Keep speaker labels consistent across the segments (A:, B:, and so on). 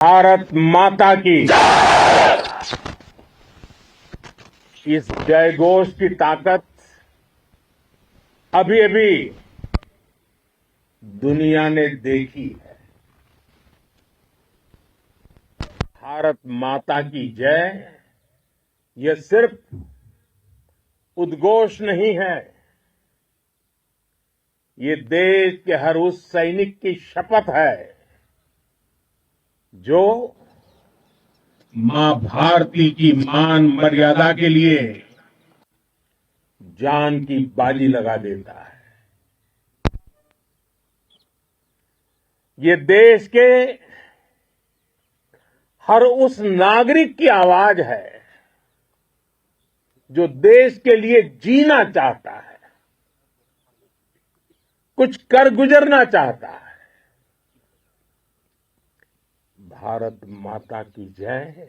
A: भारत माता की इस जयघोष की ताकत अभी अभी दुनिया ने देखी है। भारत माता की जय यह सिर्फ उद्घोष नहीं है, ये देश के हर उस सैनिक की शपथ है जो मां भारती की मान मर्यादा के लिए जान की बाजी लगा देता है। ये देश के हर उस नागरिक की आवाज है जो देश के लिए जीना चाहता है, कुछ कर गुजरना चाहता है। भारत माता की जय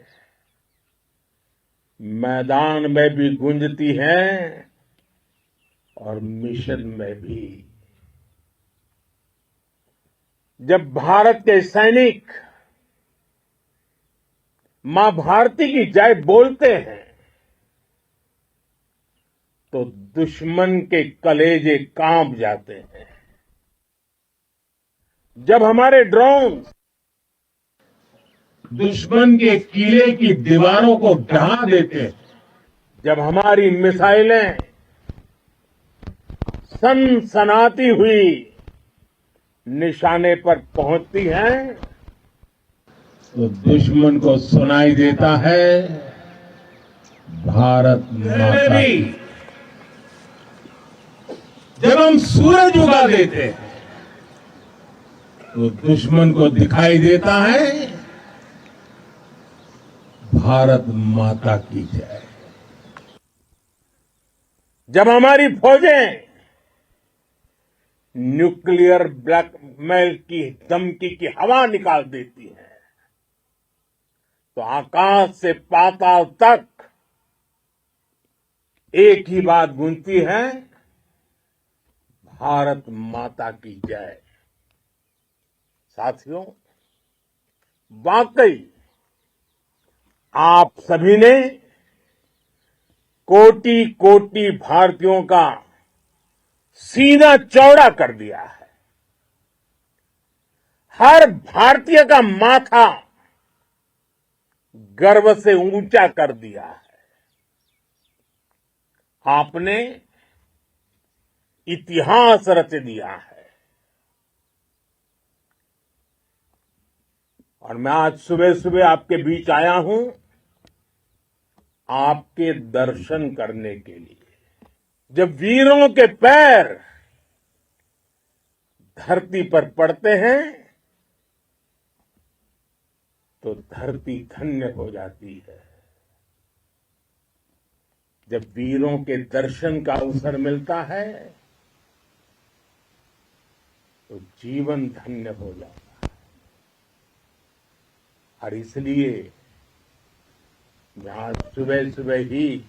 A: मैदान में भी गूंजती है और मिशन में भी। जब भारत के सैनिक मां भारती की जय बोलते हैं तो दुश्मन के कलेजे कांप जाते हैं। जब हमारे ड्रोन दुश्मन के किले की दीवारों को ढहा देते हैं, जब हमारी मिसाइलें सनसनाती हुई निशाने पर पहुंचती हैं तो दुश्मन को सुनाई देता है भारत माता की। जब हम सूरज उगा देते हैं तो दुश्मन को दिखाई देता है भारत माता की जय। जब हमारी फौजें न्यूक्लियर ब्लैकमेल की धमकी की हवा निकाल देती हैं तो आकाश से पाताल तक एक ही बात गूंजती है, भारत माता की जय। साथियों, वाकई आप सभी ने कोटि कोटि भारतीयों का सीना चौड़ा कर दिया है। हर भारतीय का माथा गर्व से ऊंचा कर दिया है। आपने इतिहास रच दिया है। और मैं आज सुबह सुबह आपके बीच आया हूं आपके दर्शन करने के लिए। जब वीरों के पैर धरती पर पड़ते हैं तो धरती धन्य हो जाती है। जब वीरों के दर्शन का अवसर मिलता है तो जीवन धन्य हो जाता है। और इसलिए मैं आज सुबह सुबह ही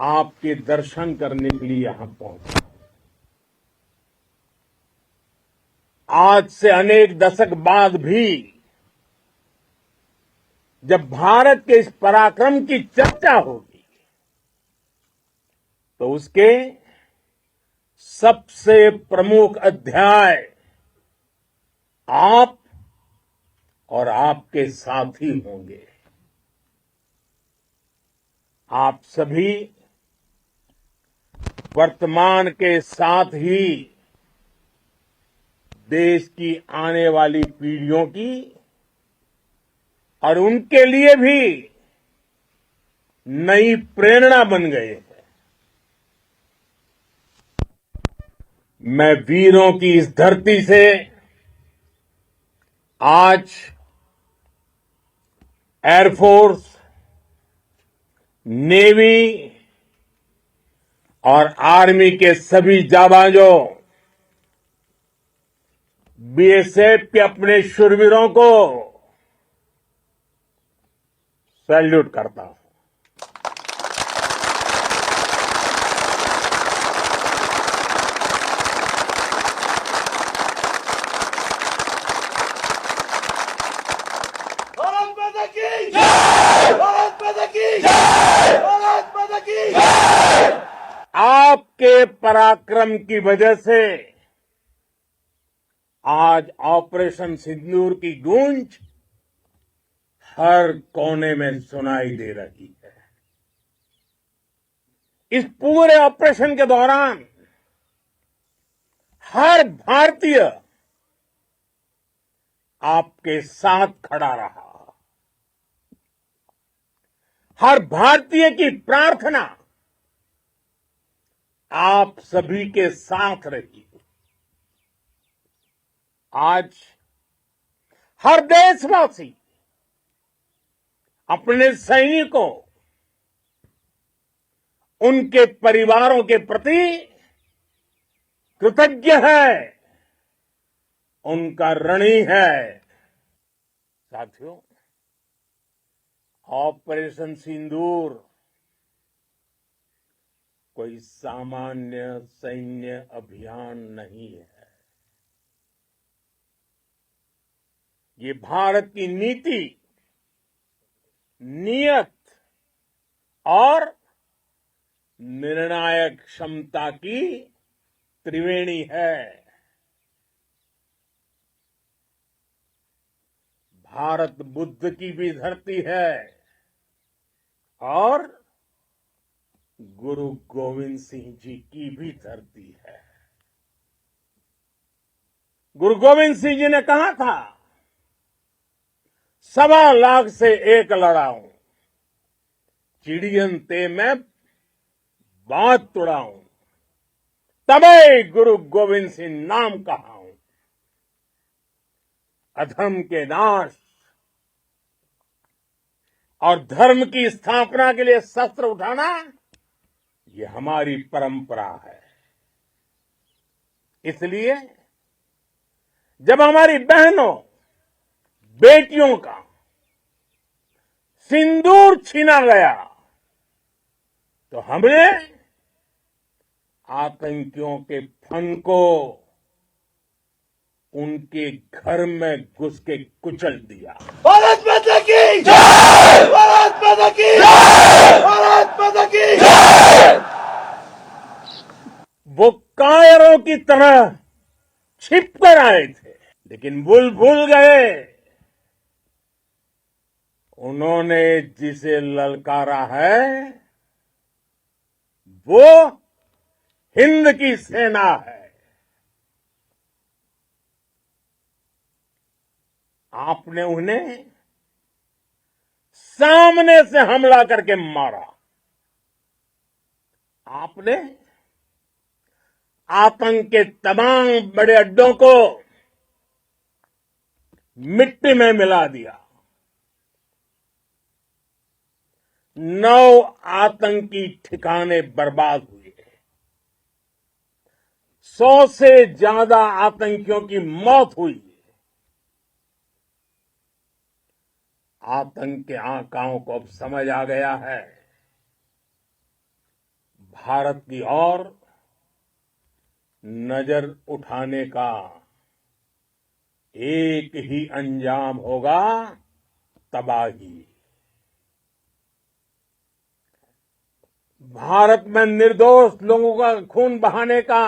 A: आपके दर्शन करने के लिए यहां पहुंचा। आज से अनेक दशक बाद भी जब भारत के इस पराक्रम की चर्चा होगी तो उसके सबसे प्रमुख अध्याय आप और आपके साथी होंगे। आप सभी वर्तमान के साथ ही देश की आने वाली पीढ़ियों की और उनके लिए भी नई प्रेरणा बन गए हैं। मैं वीरों की इस धरती से आज एयरफोर्स, नेवी और आर्मी के सभी जाबाजों, बीएसएफ के अपने शूरवीरों को सैल्यूट करता हूं।
B: की जय, भारत माता की जय, भारत माता की जय।
A: आपके पराक्रम की वजह से आज ऑपरेशन सिंदूर की गूंज हर कोने में सुनाई दे रही है। इस पूरे ऑपरेशन के दौरान हर भारतीय आपके साथ खड़ा रहा। हर भारतीय की प्रार्थना आप सभी के साथ रही। आज हर देशवासी अपने सैनिकों, उनके परिवारों के प्रति कृतज्ञ है, उनका ऋणी है। साथियों, ऑपरेशन सिंदूर कोई सामान्य सैन्य अभियान नहीं है। ये भारत की नीति, नियत और निर्णायक क्षमता की त्रिवेणी है। भारत बुद्ध की भी धरती है और गुरु गोविंद सिंह जी की भी धरती है। गुरु गोविंद सिंह जी ने कहा था, 1.25 लाख से एक लड़ाऊं, चिड़ियन ते मैं बात तुड़ाऊं, तबे गुरु गोविंद सिंह नाम कहाऊं। अधर्म के नाश और धर्म की स्थापना के लिए शस्त्र उठाना, ये हमारी परंपरा है। इसलिए जब हमारी बहनों, बेटियों का सिंदूर छीना गया, तो हमने आतंकियों के फन को उनके घर में घुस के कुचल दिया।
B: भारत माता की जय, भारत माता की जय, भारत माता की जय।
A: वो कायरों की तरह छिप कर आए थे, लेकिन भूल गए उन्होंने जिसे ललकारा है वो हिंद की सेना है। आपने उन्हें सामने से हमला करके मारा। आपने आतंक के तमाम बड़े अड्डों को मिट्टी में मिला दिया। 9 आतंकी ठिकाने बर्बाद हुए। 100 से ज्यादा आतंकियों की मौत हुई। आतंक के आकाओं को अब समझ आ गया है, भारत की ओर नजर उठाने का एक ही अंजाम होगा, तबाही। भारत में निर्दोष लोगों का खून बहाने का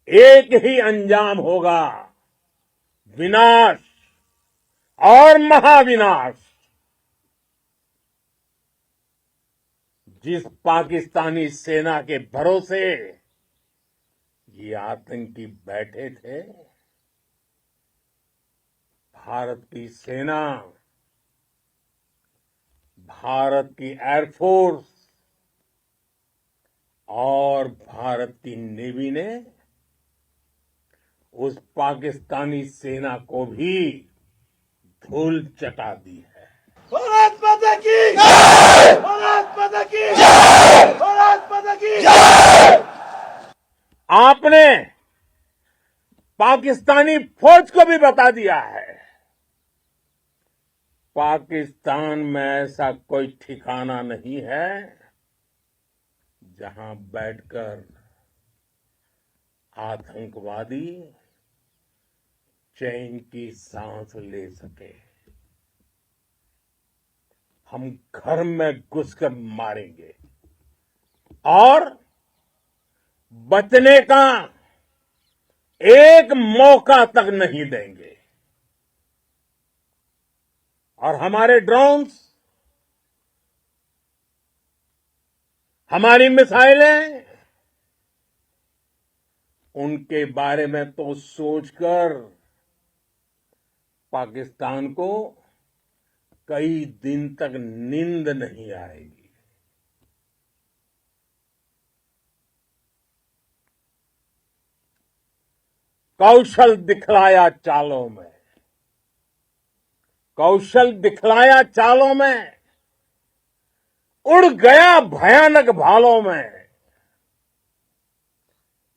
A: एक ही अंजाम होगा, विनाश और महाविनाश। जिस पाकिस्तानी सेना के भरोसे ये आतंकी बैठे थे, भारत की सेना, भारत की एयरफोर्स और भारत की नेवी ने उस पाकिस्तानी सेना को भी धूल चटा दी है।
B: भारत माता की जय, भारत माता की जय, भारत माता की जय।
A: आपने पाकिस्तानी फौज को भी बता दिया है, पाकिस्तान में ऐसा कोई ठिकाना नहीं है जहां बैठकर आतंकवादी चैन की सांस ले सके। हम घर में घुसकर मारेंगे और बचने का एक मौका तक नहीं देंगे। और हमारे ड्रोन्स, हमारी मिसाइलें, उनके बारे में तो सोचकर पाकिस्तान को कई दिन तक नींद नहीं आएगी। कौशल दिखलाया चालों में, कौशल दिखलाया चालों में, उड़ गया भयानक भालों में,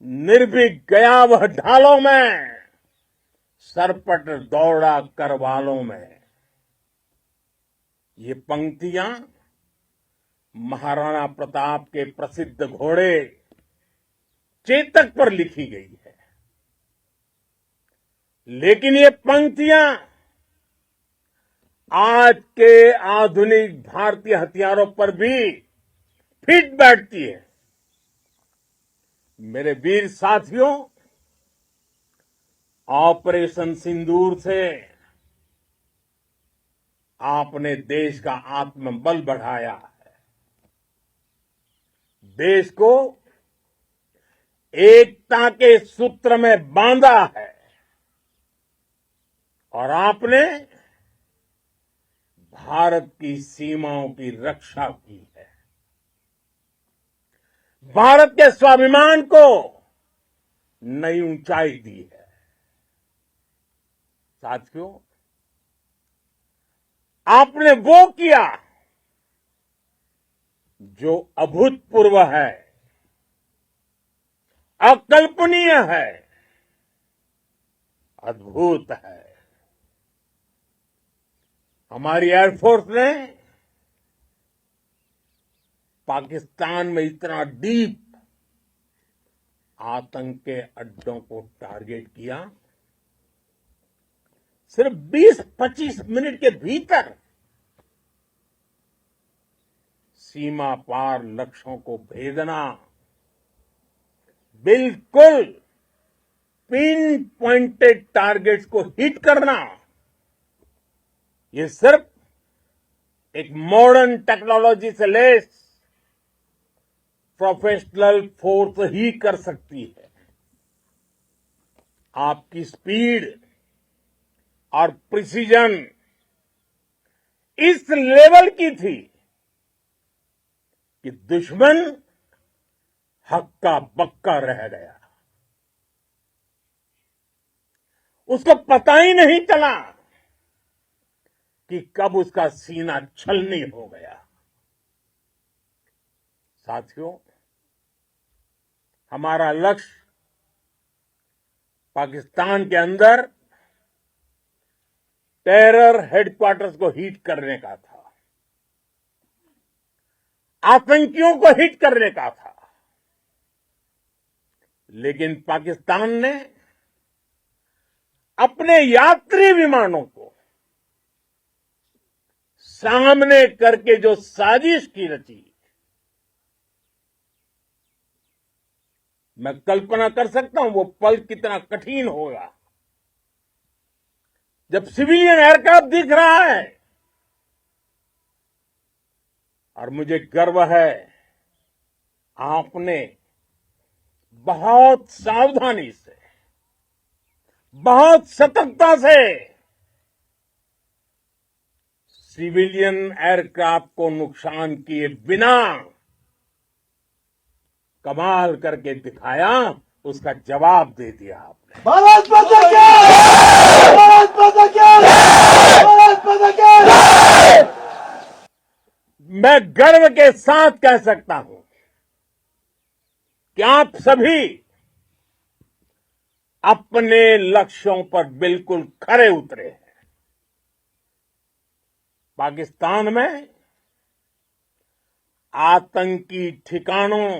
A: निर्भीक गया वह ढालों में, सरपट दौड़ा करवालों में। ये पंक्तियां महाराणा प्रताप के प्रसिद्ध घोड़े चेतक पर लिखी गई है। लेकिन ये पंक्तियां आज के आधुनिक भारतीय हथियारों पर भी फिट बैठती है। मेरे वीर साथियों, ऑपरेशन सिंदूर से आपने देश का आत्मबल बढ़ाया है, देश को एकता के सूत्र में बांधा है और आपने भारत की सीमाओं की रक्षा की है। भारत के स्वाभिमान को नई ऊंचाई दी है। साथियों, आपने वो किया जो अभूतपूर्व है, अकल्पनीय है, अद्भुत है। हमारी एयरफोर्स ने पाकिस्तान में इतना डीप आतंक के अड्डों को टारगेट किया, सिर्फ 20-25 मिनट के भीतर सीमा पार लक्ष्यों को भेदना, बिल्कुल पिन पॉइंटेड टारगेट्स को हिट करना, ये सिर्फ एक मॉडर्न टेक्नोलॉजी से लेस प्रोफेशनल फोर्स ही कर सकती है। आपकी स्पीड और प्रिसीजन इस लेवल की थी कि दुश्मन हक्का बक्का रह गया। उसको पता ही नहीं चला कि कब उसका सीना छलनी हो गया। साथियों, हमारा लक्ष्य पाकिस्तान के अंदर टेरर हेडक्वार्टर्स को हिट करने का था, आतंकियों को हिट करने का था। लेकिन पाकिस्तान ने अपने यात्री विमानों को सामने करके जो साजिश की रची, मैं कल्पना कर सकता हूं वो पल कितना कठिन होगा जब सिविलियन एयरक्राफ्ट दिख रहा है। और मुझे गर्व है, आपने बहुत सावधानी से, बहुत सतर्कता से सिविलियन एयरक्राफ्ट को नुकसान किए बिना कमाल करके दिखाया, उसका जवाब दे दिया आपने।
B: भारत माता की! भारत माता की! भारत माता की!
A: मैं गर्व के साथ कह सकता हूं कि आप सभी अपने लक्ष्यों पर बिल्कुल खरे उतरे हैं। पाकिस्तान में आतंकी ठिकानों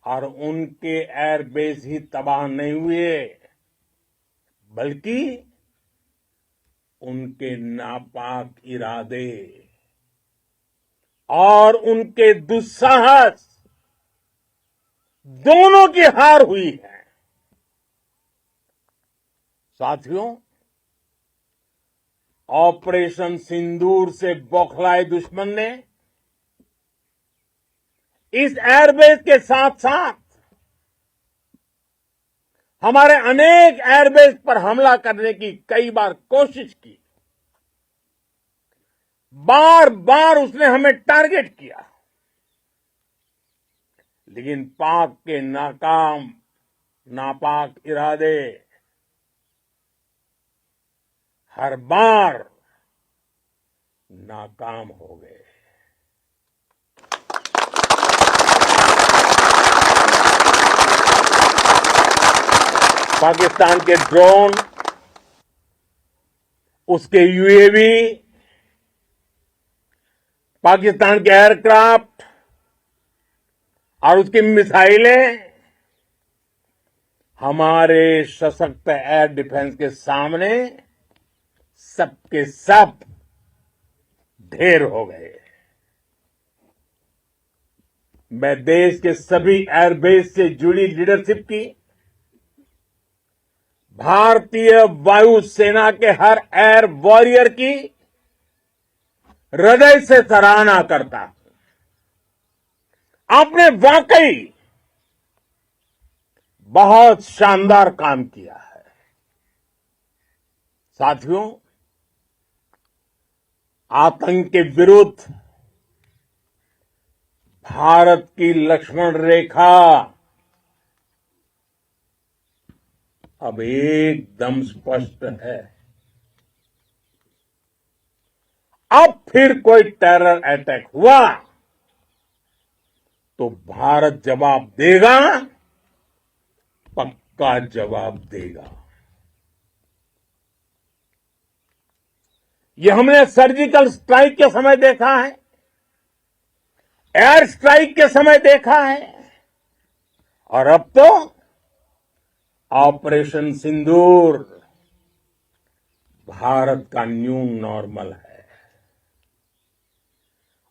A: और उनके एयरबेस ही तबाह नहीं हुए, बल्कि उनके नापाक इरादे और उनके दुस्साहस दोनों की हार हुई है। साथियों, ऑपरेशन सिंदूर से बौखलाए दुश्मन ने इस एयरबेस के साथ साथ हमारे अनेक एयरबेस पर हमला करने की कई बार कोशिश की। बार बार उसने हमें टारगेट किया, लेकिन पाक के नापाक इरादे हर बार नाकाम हो गए। पाकिस्तान के ड्रोन, उसके यूएवी, पाकिस्तान के एयरक्राफ्ट और उसकी मिसाइलें हमारे सशक्त एयर डिफेंस के सामने सबके सब ढेर हो गए। मैं देश के सभी एयरबेस से जुड़ी लीडरशिप की, भारतीय वायुसेना के हर एयर वॉरियर की हृदय से सराहना करता हूं। आपने वाकई बहुत शानदार काम किया है। साथियों, आतंक के विरुद्ध भारत की लक्ष्मण रेखा अब एकदम स्पष्ट है। अब फिर कोई टेरर अटैक हुआ तो भारत जवाब देगा, पक्का जवाब देगा। ये हमने सर्जिकल स्ट्राइक के समय देखा है, एयर स्ट्राइक के समय देखा है, और अब तो ऑपरेशन सिंदूर भारत का न्यू नॉर्मल है।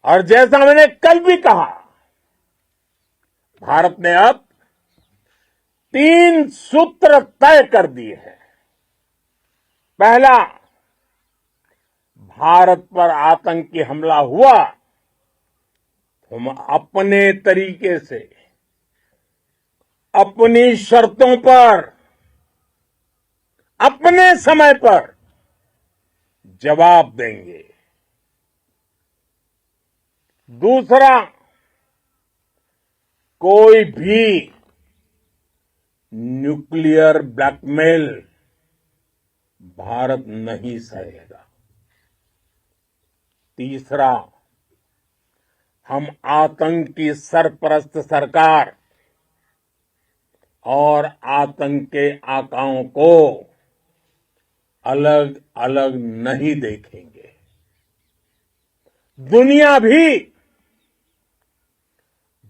A: और जैसा मैंने कल भी कहा, भारत ने अब 3 सूत्र तय कर दिए हैं। पहला, भारत पर आतंकी हमला हुआ, हम अपने तरीके से, अपनी शर्तों पर, अपने समय पर जवाब देंगे। दूसरा, कोई भी न्यूक्लियर ब्लैकमेल भारत नहीं सहेगा। तीसरा, हम आतंक की सरपरस्त सरकार और आतंक के आकाओं को अलग अलग नहीं देखेंगे। दुनिया भी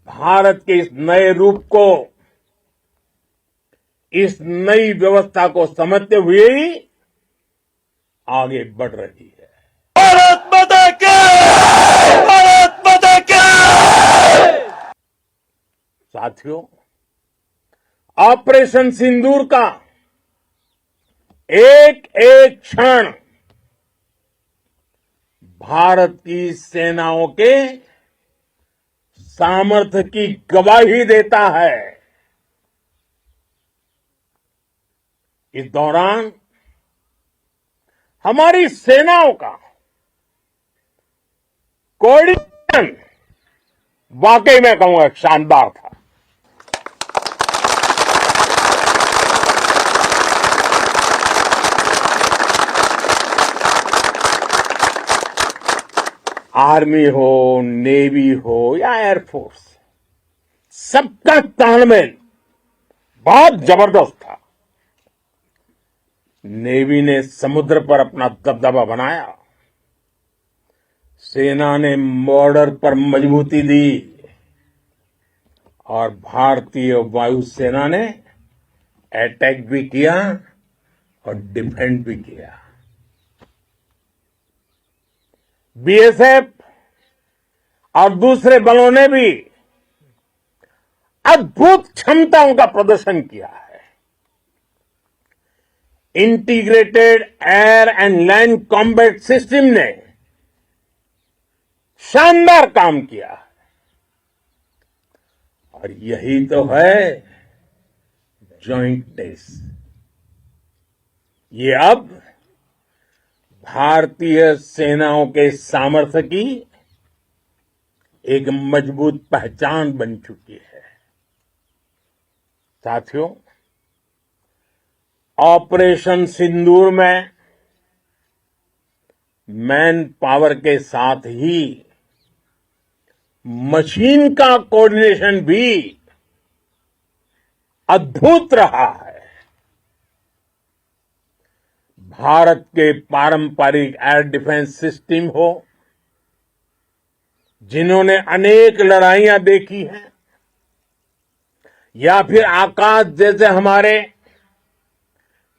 A: भारत के इस नए रूप को, इस नई व्यवस्था को समझते हुए ही आगे बढ़ रही है।
B: भारत माता की! भारत माता की!
A: साथियों, ऑपरेशन सिंदूर का एक एक क्षण भारत की सेनाओं के सामर्थ्य की गवाही देता है। इस दौरान हमारी सेनाओं का कोऑर्डिनेशन वाकई में कहूंगा शानदार था। आर्मी हो, नेवी हो या एयरफोर्स, सबका तालमेल बहुत जबरदस्त था। नेवी ने समुद्र पर अपना दबदबा बनाया, सेना ने बॉर्डर पर मजबूती दी और भारतीय वायुसेना ने अटैक भी किया और डिफेंड भी किया। बीएसएफ और दूसरे बलों ने भी अद्भुत क्षमताओं का प्रदर्शन किया है। Integrated air and land combat system ने शानदार काम किया है। और यही तो है जॉइंटनेस। ये अब भारतीय सेनाओं के सामर्थ्य की एक मजबूत पहचान बन चुकी है। साथियों, ऑपरेशन सिंदूर में मैन पावर के साथ ही मशीन का कोऑर्डिनेशन भी अद्भुत रहा है। भारत के पारंपरिक एयर डिफेंस सिस्टम हो, जिन्होंने अनेक लड़ाइयां देखी हैं, या फिर आकाश जैसे हमारे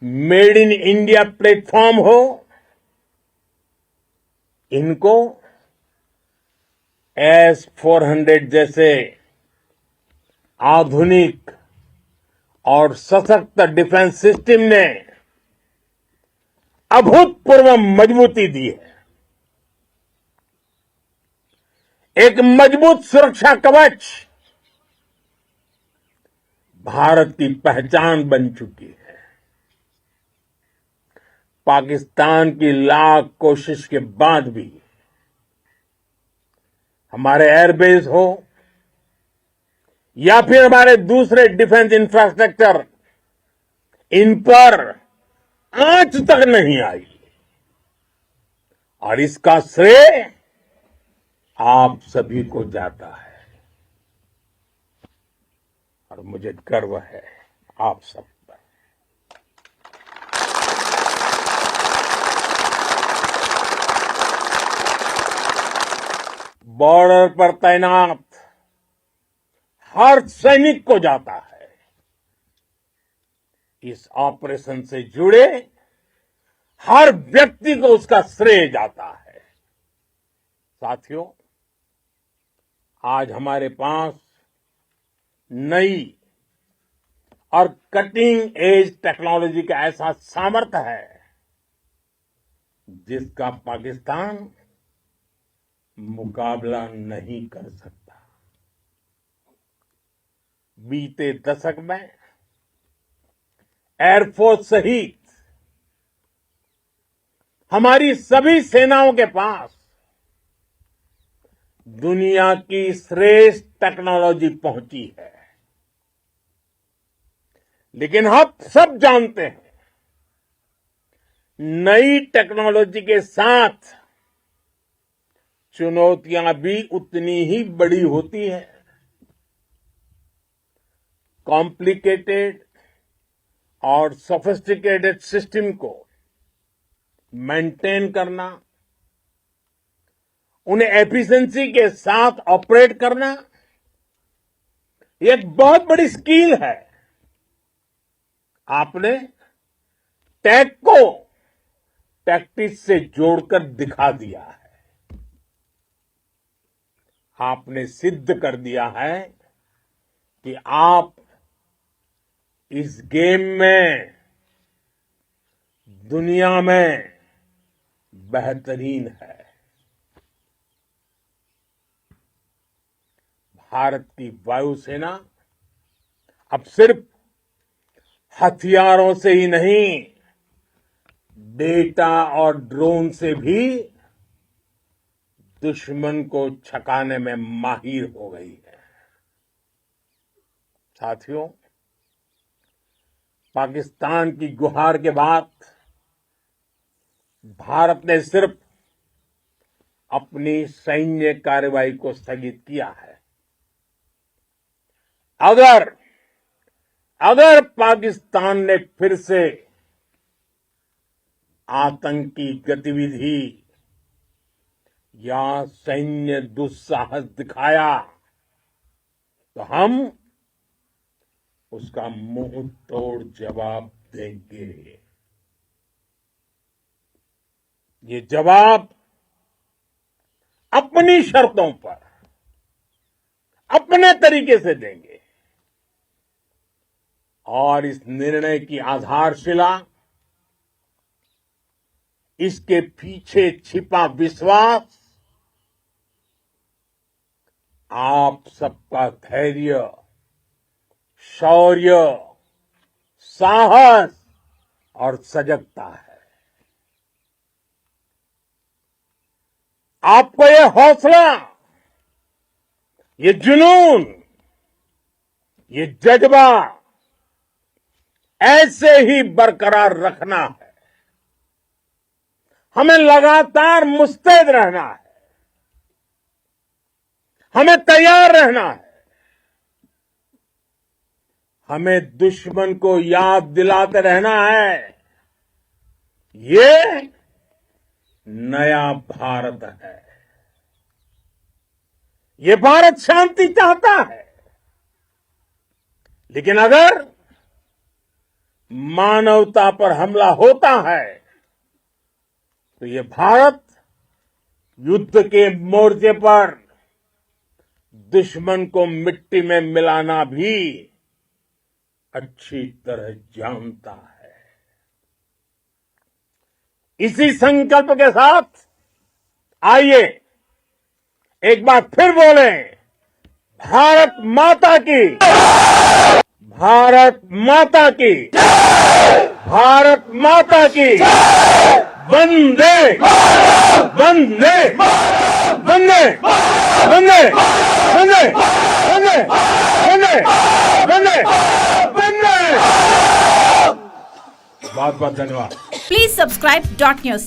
A: मेड इन इंडिया प्लेटफॉर्म हो, इनको S-400 जैसे आधुनिक और सशक्त डिफेंस सिस्टम ने अभूतपूर्व मजबूती दी है। एक मजबूत सुरक्षा कवच भारत की पहचान बन चुकी है। पाकिस्तान की लाख कोशिश के बाद भी हमारे एयरबेस हो या फिर हमारे दूसरे डिफेंस इंफ्रास्ट्रक्चर, इन पर आंच तक नहीं आई। और इसका श्रेय आप सभी को जाता है। और मुझे गर्व है आप सब पर। बॉर्डर पर तैनात हर सैनिक को जाता है। इस ऑपरेशन से जुड़े हर व्यक्ति को उसका श्रेय जाता है। साथियों, आज हमारे पास नई और कटिंग एज टेक्नोलॉजी का ऐसा सामर्थ्य है जिसका पाकिस्तान मुकाबला नहीं कर सकता। बीते दशक में एयरफोर्स सहित हमारी सभी सेनाओं के पास दुनिया की श्रेष्ठ टेक्नोलॉजी पहुंची है। लेकिन हम सब जानते हैं, नई टेक्नोलॉजी के साथ चुनौतियां भी उतनी ही बड़ी होती है। कॉम्प्लिकेटेड और सोफिस्टिकेटेड सिस्टम को मेंटेन करना, उन्हें एफिशिएंसी के साथ ऑपरेट करना, एक बहुत बड़ी स्किल है। आपने टैग को टैक्टिक्स से जोड़कर दिखा दिया है। आपने सिद्ध कर दिया है कि आप इस गेम में दुनिया में बेहतरीन है। भारत की वायुसेना अब सिर्फ हथियारों से ही नहीं, डेटा और ड्रोन से भी दुश्मन को छकाने में माहिर हो गई है। साथियों, पाकिस्तान की गुहार के बाद भारत ने सिर्फ अपनी सैन्य कार्रवाई को स्थगित किया है। अगर पाकिस्तान ने फिर से आतंकी गतिविधि या सैन्य दुस्साहस दिखाया तो हम उसका मुंह तोड़ जवाब देंगे। ये जवाब अपनी शर्तों पर अपने तरीके से देंगे और इस निर्णय की आधारशिला इसके पीछे छिपा विश्वास आप सबका धैर्य, शौर्य, साहस और सजगता है। आपको ये हौसला, ये जुनून, ये जज्बा ऐसे ही बरकरार रखना है। हमें लगातार मुस्तैद रहना है, हमें तैयार रहना है, हमें दुश्मन को याद दिलाते रहना है, ये नया भारत है। ये भारत शांति चाहता है, लेकिन अगर मानवता पर हमला होता है तो ये भारत युद्ध के मोर्चे पर दुश्मन को मिट्टी में मिलाना भी अच्छी तरह जानता है। इसी संकल्प के साथ आइए एक बार फिर बोले, भारत माता की, भारत माता की, भारत माता की, वंदे वंदे वंदे वंदे वंदे वंदे वंदे वंदे वंदे। बहुत बहुत धन्यवाद।
C: Please subscribe Dot News.